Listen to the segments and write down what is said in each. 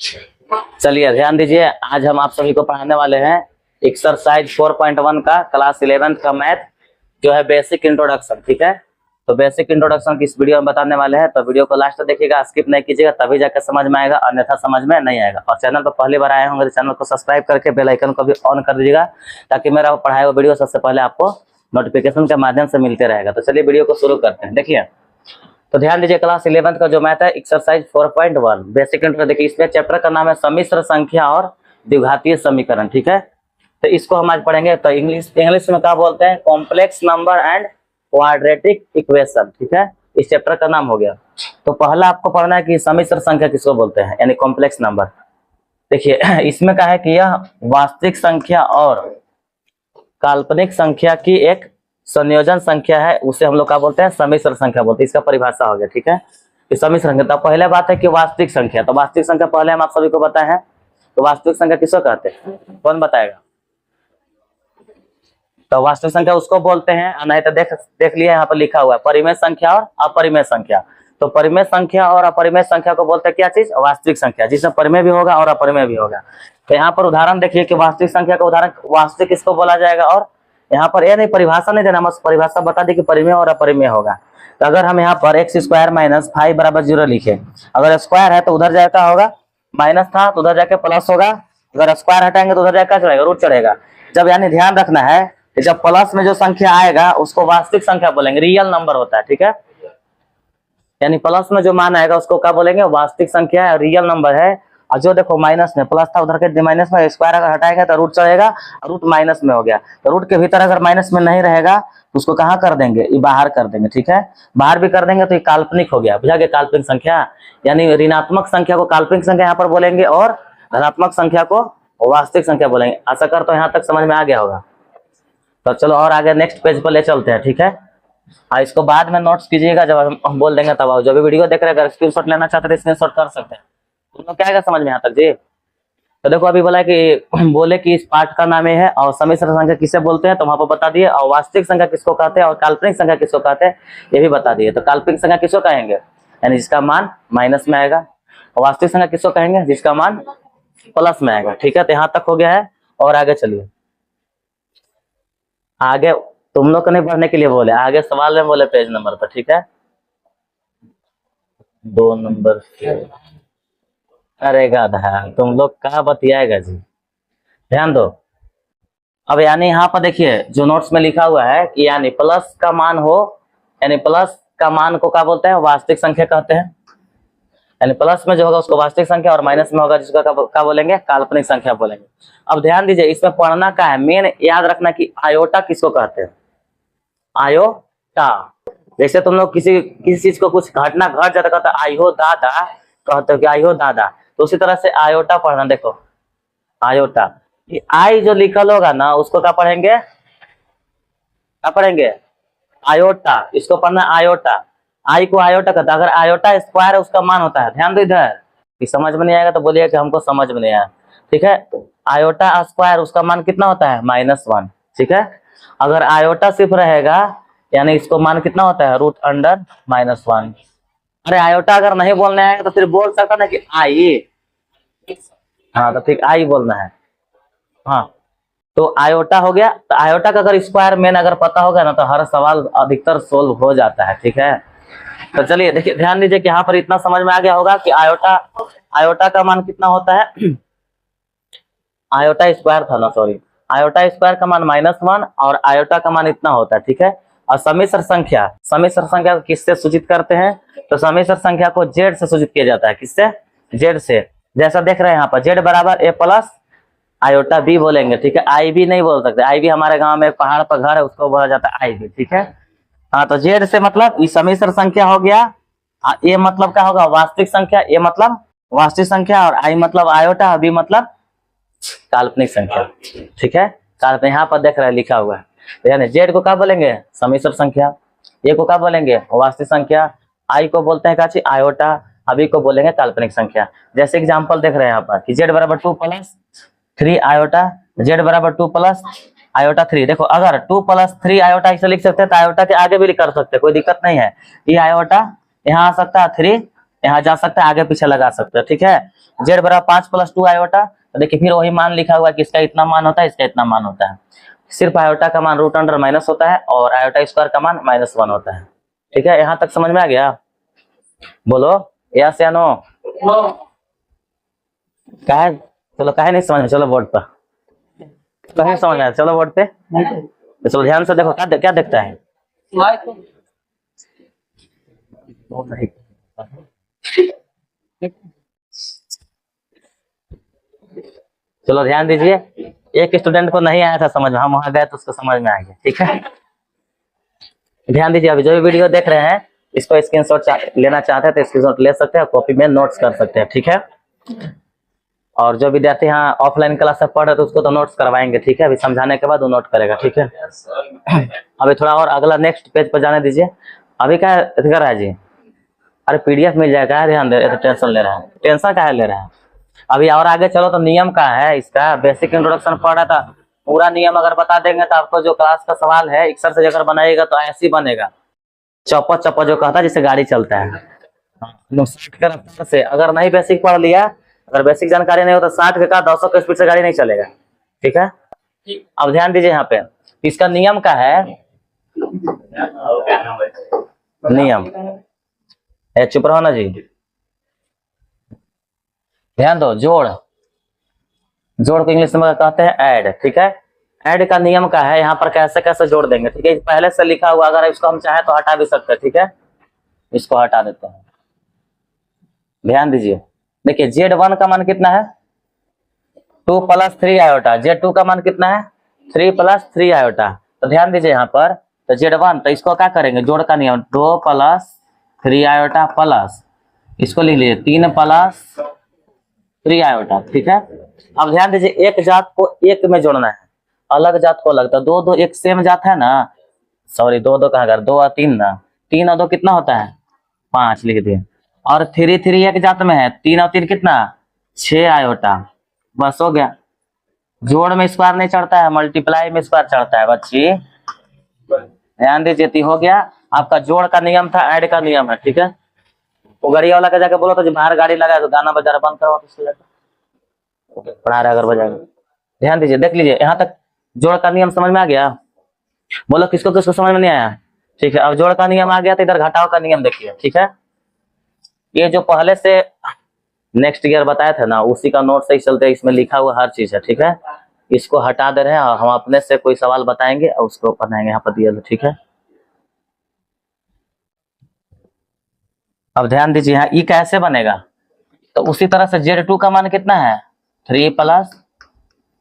चलिए ध्यान दीजिए, आज हम आप सभी को पढ़ाने वाले हैं एक्सरसाइज 4.1 का क्लास 11th का मैथ जो है बेसिक इंट्रोडक्शन। ठीक है, तो बेसिक इंट्रोडक्शन की इस वीडियो में बताने वाले हैं, तो वीडियो को लास्ट तक देखिएगा, स्किप नहीं कीजिएगा, तभी जाकर समझ में आएगा, अन्यथा समझ में नहीं आएगा। और चैनल पर पहली बार आए होंगे तो चैनल को सब्सक्राइब करके बेल आइकन को भी ऑन कर दीजिएगा, ताकि मेरा पढ़ाया हुआ वीडियो सबसे पहले आपको नोटिफिकेशन के माध्यम से मिलते रहेगा। तो चलिए वीडियो को शुरू करते हैं। देखिए, तो ध्यान दीजिए, क्लास 11th का जो मैथ है एक्सरसाइज 4.1 बेसिक इंट्रो। देखिए, इसमें चैप्टर का नाम है सम्मिश्र संख्या और द्विघातीय समीकरण। ठीक है, तो इसको हम आज पढ़ेंगे। तो इंग्लिश में क्या बोलते हैं, complex number and quadratic equation. ठीक है, इस चैप्टर का नाम हो गया। तो पहला आपको पढ़ना है कि सम्मिश्र संख्या किसको बोलते हैं, यानी कॉम्प्लेक्स नंबर। देखिए, इसमें क्या है कि यह वास्तविक संख्या और काल्पनिक संख्या की एक संयोजन संख्या है, उसे हम लोग क्या बोलते हैं, सम्मिश्र संख्या बोलते हैं। इसका परिभाषा हो गया। ठीक है, कि सम्मिश्र संख्या। तो पहले बात है कि वास्तविक संख्या, तो वास्तविक संख्या पहले हम आप सभी को बताए हैं। तो वास्तविक संख्या किसको कहते हैं, कौन बताएगा? तो वास्तविक संख्या उसको बोलते हैं, नहीं तो देख लिया यहाँ पर लिखा हुआ है परिमेय संख्या और अपरिमेय संख्या। तो परिमेय संख्या और अपरिमेय संख्या को बोलते हैं क्या चीज, वास्तविक संख्या, जिसमें परिमेय भी होगा और अपरिमेय भी होगा। तो यहाँ पर उदाहरण देखिए कि वास्तविक संख्या का उदाहरण वास्तविक किसको बोला जाएगा, और यहाँ पर यह नहीं, परिभाषा नहीं देना, बस परिभाषा बता दी कि परिमेय और अपरिमेय होगा। तो अगर हम यहाँ पर x स्क्वायर माइनस 5 बराबर 0 लिखे, अगर स्क्वायर है तो उधर जाकर होगा माइनस, था तो उधर जाके प्लस होगा, अगर स्क्वायर हटाएंगे तो उधर जाकर चढ़ेगा, रूट चढ़ेगा। जब यानी ध्यान रखना है कि जब प्लस में जो संख्या आएगा उसको वास्तविक संख्या बोलेंगे, रियल नंबर होता है। ठीक है, यानी प्लस में जो मान आएगा उसको क्या बोलेंगे, वास्तविक संख्या है, रियल नंबर है। और जो देखो माइनस में प्लस था उधर के माइनस में, स्क्वायर अगर हटाएगा तो रूट चढ़ेगा, और रूट माइनस में हो गया। तो रूट के भीतर अगर माइनस में नहीं रहेगा तो उसको कहाँ कर देंगे, ये बाहर कर देंगे। ठीक है, बाहर भी कर देंगे तो ये काल्पनिक हो गया, बुझा गया, काल्पनिक संख्या। यानी ऋणात्मक संख्या को काल्पनिक संख्या यहाँ पर बोलेंगे और धनात्मक संख्या को वास्तविक संख्या बोलेंगे। आशा करता हूँ यहाँ तक समझ में आ गया होगा। तो चलो और आगे नेक्स्ट पेज पर ले चलते हैं। ठीक है, इसको बाद में नोट्स कीजिएगा, जब हम बोल देंगे तब। जो भी वीडियो देख रहे हैं, अगर स्क्रीनशॉट लेना चाहते हैं स्क्रीनशॉट कर सकते हैं। तुम लोग क्या आएगा समझ में यहाँ तक जी? तो देखो, अभी बोला कि बोले कि इस पाठ का नाम है और सम्मिश्र संख्या किसे बोलते हैं, तो वहां पर बता दिए, और वास्तविक संख्या किसको कहते हैं और काल्पनिक संख्या किसको कहते हैं ये भी बता दिए। तो काल्पनिक संख्या किसको कहेंगे, यानी जिसका मान माइनस में आएगा, और वास्तविक संख्या किसको कहेंगे, जिसका मान प्लस में आएगा। ठीक है, तो यहाँ तक हो गया है। और आगे चलिए, आगे तुम लोग को नहीं पढ़ने के लिए बोले, आगे सवाल में बोले पेज नंबर पर। ठीक है, 2 नंबर से। अरे गाधा, तुम लोग कहाँ बतियाएगा जी, ध्यान दो। अब यानी यहाँ पर देखिए जो नोट्स में लिखा हुआ है कि यानी प्लस का मान हो, यानी प्लस का मान को क्या बोलते हैं, वास्तविक संख्या कहते हैं। यानी प्लस में जो होगा उसको वास्तविक संख्या, और माइनस में होगा जिसका क्या बोलेंगे, काल्पनिक संख्या बोलेंगे। अब ध्यान दीजिए, इसमें पढ़ना का है, मेन याद रखना कि आयोटा किसको कहते हैं, आयोटा। जैसे तुम लोग किसी चीज को कुछ घटना घट जाता कहता आयो दादा, कहते हो कि आयो दादा, तो उसी तरह से आयोटा पढ़ना। देखो आयोटा, ये आई जो लिखल होगा ना उसको क्या पढ़ेंगे, क्या पढ़ेंगे, आयोटा। इसको पढ़ना आयोटा, आई को आयोटा कहता है। अगर आयोटा स्क्वायर है उसका मान होता है, ध्यान दो इधर, कि समझ में नहीं आएगा तो बोलिए कि हमको समझ में नहीं आया। ठीक है, आयोटा स्क्वायर उसका मान कितना होता है, -1। ठीक है, अगर आयोटा सिर्फ रहेगा यानी इसको मान कितना होता है, रूट अंडर -1। अरे आयोटा अगर नहीं बोलने आएगा तो फिर बोल सकता ना कि आई, हाँ तो ठीक आई बोलना है। हाँ, तो आयोटा हो गया। तो आयोटा का अगर स्क्वायर मेन अगर पता होगा ना तो हर सवाल अधिकतर सोल्व हो जाता है। ठीक है, तो चलिए देखिए, ध्यान दीजिए कि यहाँ पर इतना समझ में आ गया होगा कि आयोटा का मान कितना होता है, आयोटा स्क्वायर था ना, सॉरी, आयोटा स्क्वायर का मान -1 और आयोटा का मान इतना होता है। ठीक है, और सम्मिश्र संख्या को किससे सूचित करते हैं, तो सम्मिश्र संख्या को जेड से सूचित किया जाता है। किससे, जेड से। जैसा देख रहे हैं यहाँ पर जेड बराबर a प्लस आयोटा बी बोलेंगे। ठीक है, आई भी नहीं बोल सकते, आई भी हमारे गांव में एक पहाड़ पर घर है उसको बोला जाता है आई भी। ठीक है, हाँ, तो जेड से मतलब ये सम्मिश्र संख्या हो गया, ए मतलब क्या होगा, वास्तविक संख्या, ए मतलब वास्तविक संख्या, और आई मतलब आयोटा, बी मतलब काल्पनिक संख्या। ठीक है, काल्पनिक यहाँ पर देख रहे हैं लिखा हुआ है। तो यानी जेड को क्या बोलेंगे, सम्मिश्र संख्या, ए को क्या बोलेंगे, वास्तविक संख्या, आई को बोलते हैं क्या चीज, आयोटा, अभी को बोलेंगे काल्पनिक संख्या। जैसे एग्जांपल देख रहे हैं यहाँ पर कि जेड बराबर 2 + 3 आयोटा, जेड बराबर 2 + आयोटा 3। देखो, अगर 2 + 3 आयोटा इसे लिख सकते हैं तो आयोटा के आगे भी कर सकते हैं, कोई दिक्कत नहीं है। ये आयोटा यहाँ आ सकता है 3 यहाँ जा सकता है, आगे पीछे लगा सकते हैं, ठीक है। जेड बराबर 5 + 2 आयोटा, तो देखिए फिर वही मान लिखा हुआ है कि इसका इतना मान होता है, इसका इतना मान होता है। सिर्फ आयोटा का मान रूट अंडर माइनस होता है और आयोटा स्क्वायर का मान -1 होता है, ठीक है। यहाँ तक समझ में आ गया? बोलो यस या नो? काहे, चलो काहे नहीं समझ में, चलो बोर्ड पर, कहीं समझ में आया, चलो बोर्ड पे। तो चलो ध्यान से देखो, क्या देखता है? चलो ध्यान दीजिए, एक स्टूडेंट को नहीं आया था समझ में, हम वहां गए तो उसको समझ में आ गया, ठीक है। ध्यान दीजिए, अभी जो भी वीडियो देख रहे हैं इसको स्क्रीनशॉट लेना चाहते हैं तो स्क्रीनशॉट ले सकते हैं, कॉपी में नोट्स कर सकते हैं, ठीक है। और जो विद्यार्थी यहाँ ऑफलाइन क्लास में पढ़ रहे तो उसको तो नोट्स करवाएंगे, ठीक है। अभी समझाने के बाद वो नोट करेगा, ठीक है। अभी थोड़ा और अगला नेक्स्ट पेज पर जाने दीजिए। अभी क्या कर रहा है जी? अरे पीडीएफ मिल जाएगा, ध्यान दे, टेंशन ले रहा है, टेंशन क्या है ले रहा है। अभी और आगे चलो तो नियम का है, इसका बेसिक इंट्रोडक्शन पढ़ रहा था, पूरा नियम अगर बता देंगे तो आपको जो क्लास का सवाल है एक्सरसाइज अगर बनाएगा तो ऐसे ही बनेगा, चौपा चौपा जो कहता है जिससे गाड़ी चलता है। 60 के रफ्तार से अगर नहीं बेसिक पढ़ लिया, अगर बेसिक जानकारी नहीं हो तो 60 का 200 के स्पीड से गाड़ी नहीं चलेगा, ठीक है। अब ध्यान दीजिए यहाँ पे, इसका नियम का है, नियम चुप रहो ना जी, ध्यान दो। जोड़ को इंग्लिश में कहते हैं ऐड, ठीक है। ऐड का नियम का है, यहाँ पर कैसे कैसे जोड़ देंगे, ठीक है। पहले से लिखा हुआ, अगर इसको हम चाहे तो हटा भी सकते हैं, ठीक है। इसको हटा देते हैं, ध्यान दीजिए। देखिए Z1 का मान कितना है? 2 + 3 आयोटा। Z2 का मान कितना है? 3 + 3 आयोटा। तो ध्यान दीजिए यहाँ पर, तो Z1 तो इसको क्या करेंगे, जोड़ का नियम, 2 + 3 आयोटा प्लस इसको लिख लीजिए 3 + 3 आयोटा, ठीक है। अब ध्यान दीजिए, एक जात को एक में जोड़ना है, अलग जात को अलग, तो दो दो एक सेम जात है ना, सॉरी दो दो कहाँ कर, 2 और 3 ना, 3 और 2 कितना होता है? 5 लिख दिए। और 3 3 एक जात में है, 3 और 3 कितना? 6 आयोटा, बस हो गया। जोड़ में स्क्वायर नहीं चढ़ता है, मल्टीप्लाई में स्क्वायर चढ़ता है बच्ची, ध्यान दीजिए। हो गया आपका जोड़ का नियम था, ऐड का नियम है, ठीक है। वो गाड़ी वाला का जाके बोलो तो बाहर गाड़ी लगा तो गाना बजा रहा, बंद करो पढ़ा रहा, अगर बजाएगा। ध्यान दीजिए, देख लीजिए यहाँ तक जोड़ का नियम समझ में आ गया? बोलो किसको किसको समझ में नहीं आया? ठीक है, अब जोड़ का नियम आ गया तो इधर घटाव का नियम देखिए, ठीक है। ये जो पहले से नेक्स्ट ईयर बताया था ना, उसी का नोट से ही चलते, इसमें लिखा हुआ हर चीज है, ठीक है। इसको हटा दे रहे हैं और हम अपने से कोई सवाल बताएंगे और उसको बनाएंगे, यहाँ पर दिया, ठीक है। अब ध्यान दीजिए, यहाँ ई कैसे बनेगा, तो उसी तरह से Z2 का मान कितना है? 3 +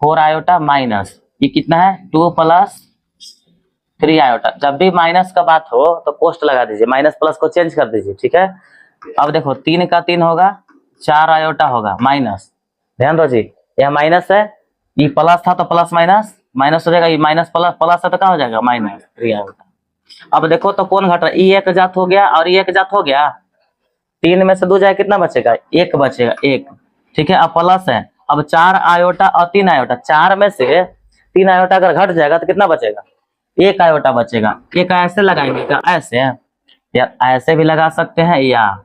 4 आयोटा माइनस, ये कितना है? 2 + 3 आयोटा। जब भी माइनस का बात हो तो पोस्ट लगा दीजिए, माइनस प्लस को चेंज कर दीजिए, ठीक है। अब देखो 3 का 3 होगा, 4 आयोटा होगा माइनस, ध्यान दो जी, यह माइनस है, ये प्लस था तो प्लस माइनस माइनस हो जाएगा, ये माइनस प्लस प्लस है तो क्या हो जाएगा? -3 आयोटा। अब देखो तो कौन घट रहा है, ये एक जात हो गया और ये एक जात हो गया, 3 में से 2 जाए कितना बचेगा? 1 बचेगा, 1, ठीक है। अब प्लस है, अब 4 आयोटा और 3 आयोटा, 4 में से 3 आयोटा अगर घट जाएगा तो कितना बचेगा? 1 आयोटा बचेगा। एक ऐसे लगाएंगे क्या? ऐसे, या ऐसे भी लगा सकते हैं, या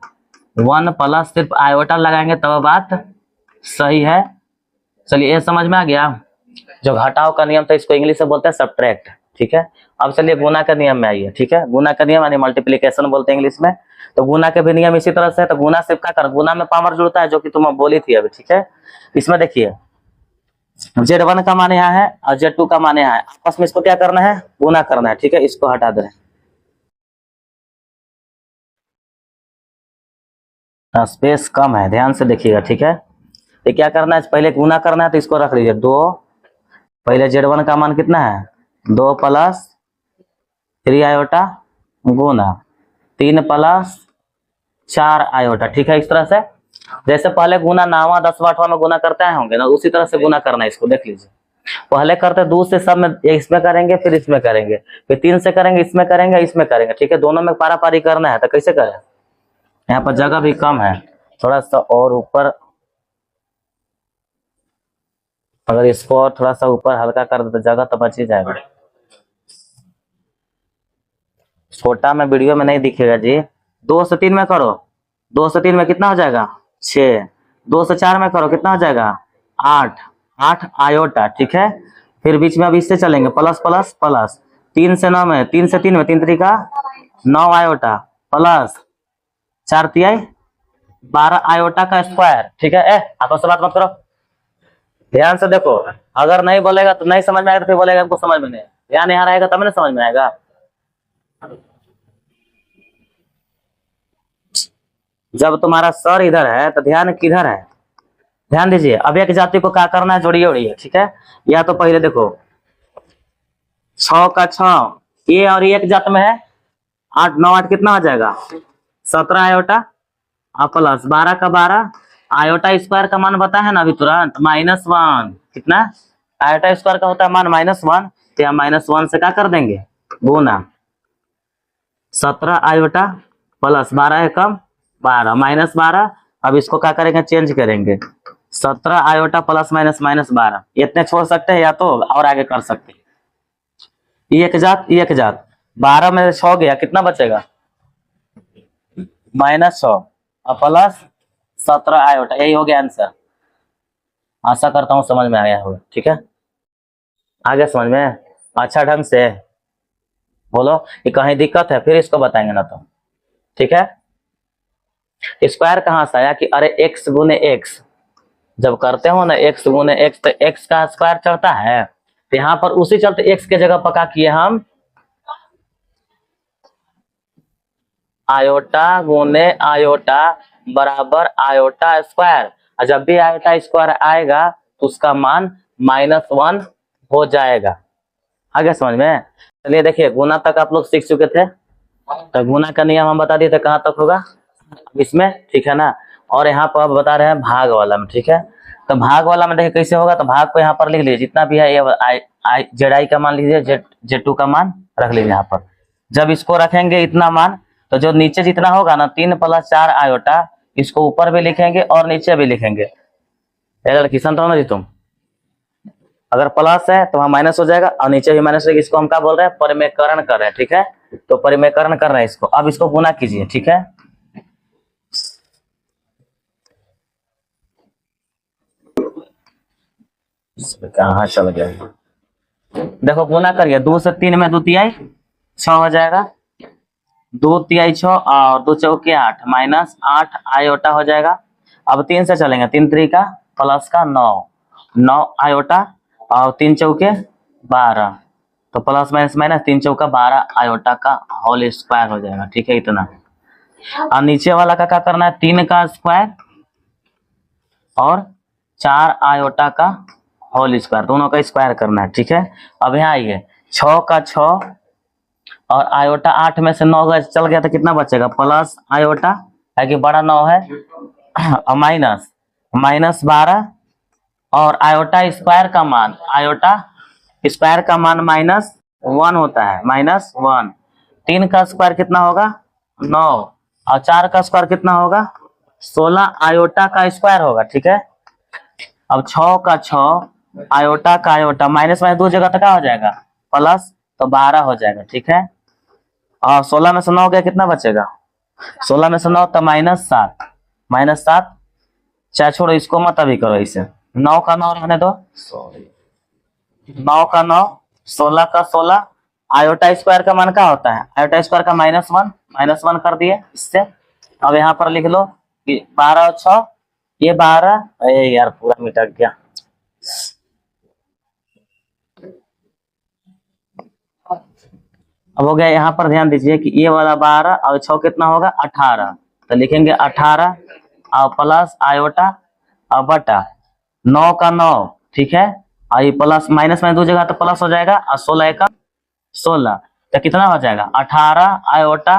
1 + सिर्फ आयोटा लगाएंगे तो बात सही है। चलिए ये समझ में आ गया। जो घटाव का नियम था इसको इंग्लिश में बोलते हैं सब्ट्रैक्ट, ठीक है। अब चलिए गुना का नियम में आइए, ठीक है। गुना का नियम यानी मल्टीप्लिकेशन बोलते हैं इंग्लिश में। तो गुना के भी नियम इसी तरह से है, तो गुना से क्या कर, गुना में पावर जुड़ता है, जो कि तुम बोली थी अभी, ठीक है। इसमें देखिए Z1 का मान यहाँ है और Z2 का मान यहाँ है, आपस में इसको क्या करना है? गुना करना है, ठीक है। इसको हटा दे, स्पेस कम है, ध्यान से देखिएगा, ठीक है। तो क्या करना है, पहले गुना करना है, तो इसको रख लीजिए 2, पहले Z1 का मान कितना है? 2 + 3 आयोटा गुना 3 + 4 आयोटा, ठीक है। इस तरह से जैसे पहले गुना 9वां 10वां 8वां में गुना करते हैं होंगे ना, उसी तरह से गुना करना है। इसको देख लीजिए, पहले करते 2 से सब में, इसमें करेंगे फिर इसमें करेंगे, फिर 3 से करेंगे, इसमें करेंगे, इसमें करेंगे, ठीक है। दोनों में पारा पारी करना है, तो कैसे करें? यहाँ पर जगह भी कम है, थोड़ा सा और ऊपर, अगर इसको और थोड़ा सा ऊपर हल्का कर दे तो जगह तो बच ही जाएगा। छोटा में वीडियो में नहीं दिखेगा जी, 2 से 3 में करो, 2 से 3 में कितना हो जाएगा 6, 2 से 4 में करो कितना हो जाएगा 8, 8 आयोटा, ठीक है। फिर बीच में अब इससे चलेंगे प्लस प्लस प्लस, 3 से 9 में, 3 से 3 में 3 3 का 9 आयोटा प्लस 4 तिहाई 12 आयोटा का स्क्वायर, ठीक है। आपस से बात मत करो, ध्यान से देखो, अगर नहीं बोलेगा तो नहीं समझ में आएगा, तो फिर बोलेगा हमको समझ में नहीं, ध्यान यहाँ रहेगा तब ना समझ में आएगा। जब तुम्हारा सर इधर है तो ध्यान किधर है, ध्यान दीजिए। अब एक जाति को क्या करना है, जोड़िए उड़िए, ठीक है। या तो पहले देखो 6 का 6 ये और ये एक जात में है, 8 9 8 कितना हो जाएगा 17 आयोटा और प्लस 12 का 12 आयोटा स्क्वायर का मान पता है ना अभी तुरंत -1, कितना आयोटा स्क्वायर का होता है मान -1, तो हम -1 से क्या कर देंगे गुना, 17 आयोटा प्लस 12 एकम 12 -12। अब इसको क्या करेंगे चेंज करेंगे, 17 आयोटा प्लस माइनस -12, इतने छोड़ सकते हैं या तो और आगे कर सकते हैं। ये एक जात 12 में 6 गया कितना बचेगा -6 और प्लस 17 आयोटा, यही हो गया आंसर। आशा करता हूँ समझ में आया होगा, ठीक है। आगे समझ में अच्छा ढंग से बोलो, ये कहीं दिक्कत है फिर इसको बताएंगे ना तो, ठीक है। स्क्वायर कहाँ से आया कि अरे x गुने x, जब करते हो ना x गुने x तो x का स्क्वायर चढ़ता है, तो यहाँ पर उसी चलते x के जगह पका किए हम आयोटा गुने आयोटा बराबर आयोटा स्क्वायर, और जब भी आयोटा स्क्वायर आएगा तो उसका मान -1 हो जाएगा। आगे समझ में, चलिए देखिए गुना तक आप लोग सीख चुके थे, तो गुना का नियम हम बता दिए थे कहाँ तक होगा इसमें, ठीक है ना। और यहाँ पर अब बता रहे हैं भाग वाला में, ठीक है। तो भाग वाला में देखिए कैसे होगा, तो भाग को यहाँ पर लिख लीजिए, जितना भी है ये जेड का मान लीजिए, Z2 का मान रख लीजिए यहाँ पर। जब इसको रखेंगे इतना मान, तो जो नीचे जितना होगा ना 3 + 4 आयोटा, इसको ऊपर भी लिखेंगे और नीचे भी लिखेंगे। लड़की संत ना जी तुम, अगर प्लस है तो वहां माइनस हो जाएगा और नीचे भी माइनस होगा। इसको हम क्या बोल रहे हैं, परिमेयकरण कर रहे हैं, ठीक है। तो परिमेयकरण कर रहे हैं इसको, अब इसको गुना कीजिए, ठीक है। कहाँ चल गया, देखो गुना करिए, 2 से 3 में 2 तिहाई 6 हो जाएगा, 2 तिहाई 6 और 2 चौके 8 -8 आयोटा हो जाएगा। अब 3 से चलेंगे, 3 3 का प्लस का 9 आयोटा और 3 चौके 12, तो प्लस माइनस माइनस 3 चौका 12 आयोटा का होल स्क्वायर हो जाएगा, ठीक है इतना। और नीचे वाला का क्या करना है, 3 का स्क्वायर और 4 आयोटा का होल स्क्वायर, दोनों का स्क्वायर करना है, ठीक है। अब यहाँ आइए 6 का 6 और आयोटा 8 में से 9 चल गया तो कितना बचेगा प्लस आयोटा, है कि बड़ा 9 है, और -12 और आयोटा स्क्वायर का मान, आयोटा स्क्वायर का मान -1 होता है, -1। 3 का स्क्वायर कितना होगा 9 और 4 का स्क्वायर कितना होगा 16 आयोटा का स्क्वायर होगा, ठीक है। अब 6 का 6 आयोटा का आयोटा, माइनस माइनस 2 जगह तक क्या हो जाएगा प्लस, तो 12 हो जाएगा, ठीक है। और 16 में से 9 गया कितना बचेगा, 16 में से 9 तो -7 चाहे छोड़ो इसको मत अभी करो इसे, 9 का 9 रहने दो, 9 का 9 16 का 16 आयोटा स्क्वायर का मान क्या होता है, आयोटा स्क्वायर का -1 कर दिए इससे। अब यहाँ पर लिख लो कि 12 और 6 ये 12, अरे यार पूरा मिटक गया, अब हो गया। यहाँ पर ध्यान दीजिए कि ये वाला 12 और 6 कितना होगा 18, तो लिखेंगे 18 और प्लस आयोटा और बटा 9 का 9, ठीक है। और ये प्लस माइनस में 2 जगह तो प्लस हो जाएगा, और 16 का 16 तो कितना हो जाएगा 18 आयोटा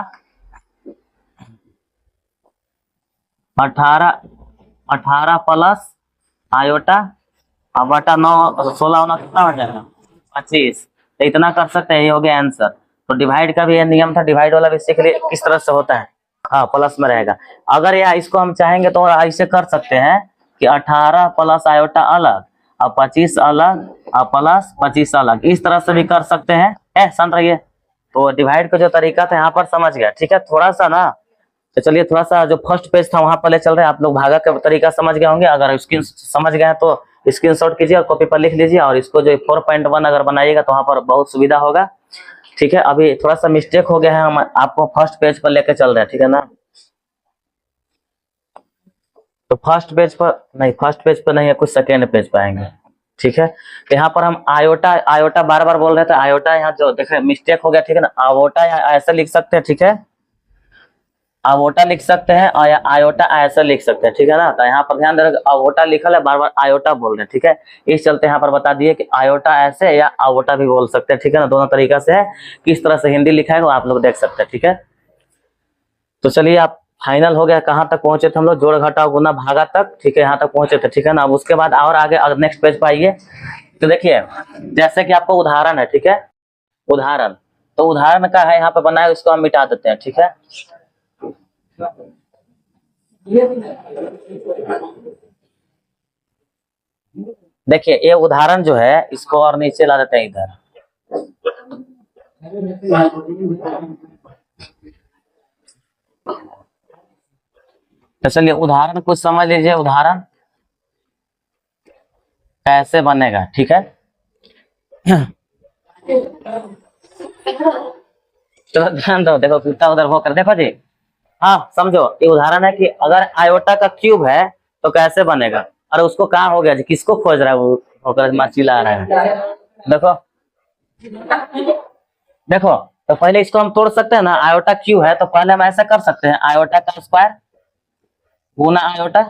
18 प्लस आयोटा और बटा 9 16 9 कितना हो जाएगा 25। तो इतना कर सकते हैं, ये हो गया आंसर। तो डिवाइड का भी ये नियम था, डिवाइड वाला भी इसके लिए किस तरह से होता है, हाँ प्लस में रहेगा। अगर या इसको हम चाहेंगे तो ऐसे कर सकते हैं कि 18 प्लस आयोटा अलग और 25 अलग और प्लस 25 अलग, इस तरह से भी कर सकते हैं। शांत रहिए। तो डिवाइड का जो तरीका था यहाँ पर समझ गया, ठीक है। थोड़ा सा ना तो चलिए थोड़ा सा जो फर्स्ट पेज था वहां पर ले चल रहे हैं। आप लोग भागा का तरीका समझ गए होंगे, अगर स्क्रीन समझ गए हैं तो स्क्रीनशॉट कीजिए और कॉपी पर लिख लीजिए, और इसको जो 4.1 अगर बनाइएगा तो वहां पर बहुत सुविधा होगा। ठीक है, अभी थोड़ा सा मिस्टेक हो गया है, हम आपको फर्स्ट पेज पर लेकर चल रहे हैं, ठीक है ना। तो फर्स्ट पेज पर नहीं है, कुछ सेकेंड पेज पर आएंगे। ठीक है, तो यहाँ पर हम आयोटा आयोटा बार बार बोल रहे थे, आयोटा यहाँ जो देखे मिस्टेक हो गया, ठीक है ना। आयोटा ऐसे लिख सकते हैं, ठीक है, आयोटा लिख सकते हैं, और आयोटा ऐसे लिख सकते हैं, ठीक है ना। तो यहाँ पर ध्यान रखिए, आयोटा लिखल है, बार बार आयोटा बोल रहे हैं, ठीक है। इस चलते यहाँ पर बता दिए कि आयोटा ऐसे या आयोटा भी बोल सकते हैं, ठीक है ना। दोनों तरीका से है, किस तरह से हिंदी लिखा है वो आप लोग देख सकते हैं, ठीक है। तो चलिए, आप फाइनल हो गया, कहाँ तक पहुंचे थे हम लोग, जोड़ घटाव गुना भागा तक, ठीक है, यहाँ तक पहुंचे थे, ठीक है ना। अब उसके बाद और आगे नेक्स्ट पेज पर आइए। तो देखिए, जैसे कि आपको उदाहरण है, ठीक है, उदाहरण, तो उदाहरण का है यहाँ पे बनाया, उसको हम मिटा देते हैं, ठीक है। देखिए, ये उदाहरण जो है इसको और नीचे ला देते हैं इधर। तो चलिए उदाहरण कुछ समझ लीजिए, उदाहरण कैसे बनेगा, ठीक है। तो ध्यान दो, देखो कुत्ता उधर होकर देखो जी। हाँ समझो, ये उदाहरण है कि अगर आयोटा का क्यूब है तो कैसे बनेगा। अरे उसको कहाँ हो गया जी, किसको खोज रहा है वो, होकर चिल्ला रहा है। देखो देखो, तो पहले इसको हम तोड़ सकते हैं ना, आयोटा क्यू है तो पहले हम ऐसा कर सकते हैं, आयोटा का स्क्वायर गुना आयोटा,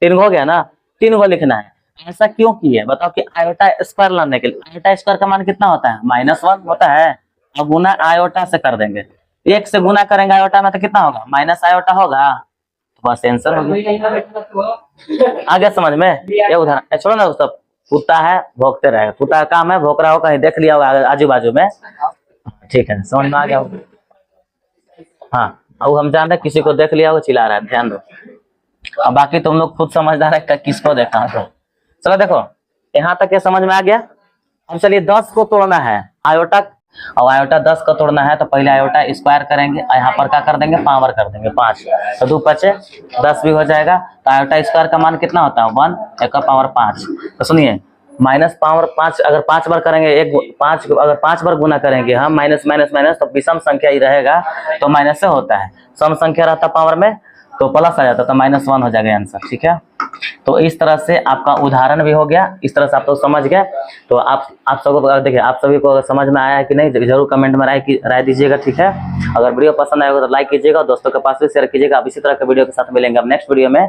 3 हो गया ना, 3 को लिखना है। ऐसा क्यों किए बताओ, कि आयोटा स्क्वायर लाने के लिए, आयोटा स्क्वायर का मान कितना होता है, -1 होता है। अब गुना आयोटा से कर देंगे, 1 से गुना करेंगे आयोटा में तो कितना होगा, माइनस आयोटा होगा, तो बस आंसर हो गया। आ गया समझ में। ये उदाहरण छोड़ो ना, सब कुत्ता है भौंकते रहेगा, कुत्ता का काम है भौंक रहा होगा, कहीं देख लिया होगा आजू बाजू में, ठीक है, समझ में आ गया होगा। हाँ, अब हम जान रहे किसी को देख लिया होगा चिल्ला रहा है, ध्यान दो। अब बाकी तुम लोग खुद समझदार है किसको देखा है। तो चलो देखो, यहाँ तक ये समझ में आ गया। अब चलिए 10 को तोड़ना है आयोटा, और आयोटा 10 को तोड़ना है तो पहले आयोटा स्क्वायर करेंगे, और यहाँ पर क्या कर देंगे, पावर कर देंगे 5, तो 2 5 10 भी हो जाएगा। तो आयोटा स्क्वायर का मान कितना होता है, 1, 1 का पावर 5। तो सुनिए, माइनस पावर 5 अगर 5 बार करेंगे, 5 अगर 5 बार गुना करेंगे हम, माइनस माइनस माइनस तो विषम संख्या ही रहेगा, तो माइनस से होता है, सम संख्या रहता पावर में तो प्लस आ जाता, तो -1 हो जाएगा आंसर, ठीक है। तो इस तरह से आपका उदाहरण भी हो गया, इस तरह से आप लोग समझ गए। तो आप सबको देखिए, आप सभी को समझ में आया है कि नहीं, जरूर कमेंट में राय दीजिएगा, ठीक है। अगर वीडियो पसंद आएगा तो लाइक कीजिएगा, दोस्तों के पास भी शेयर कीजिएगा। अब इसी तरह के वीडियो के साथ मिलेंगे अब नेक्स्ट वीडियो में।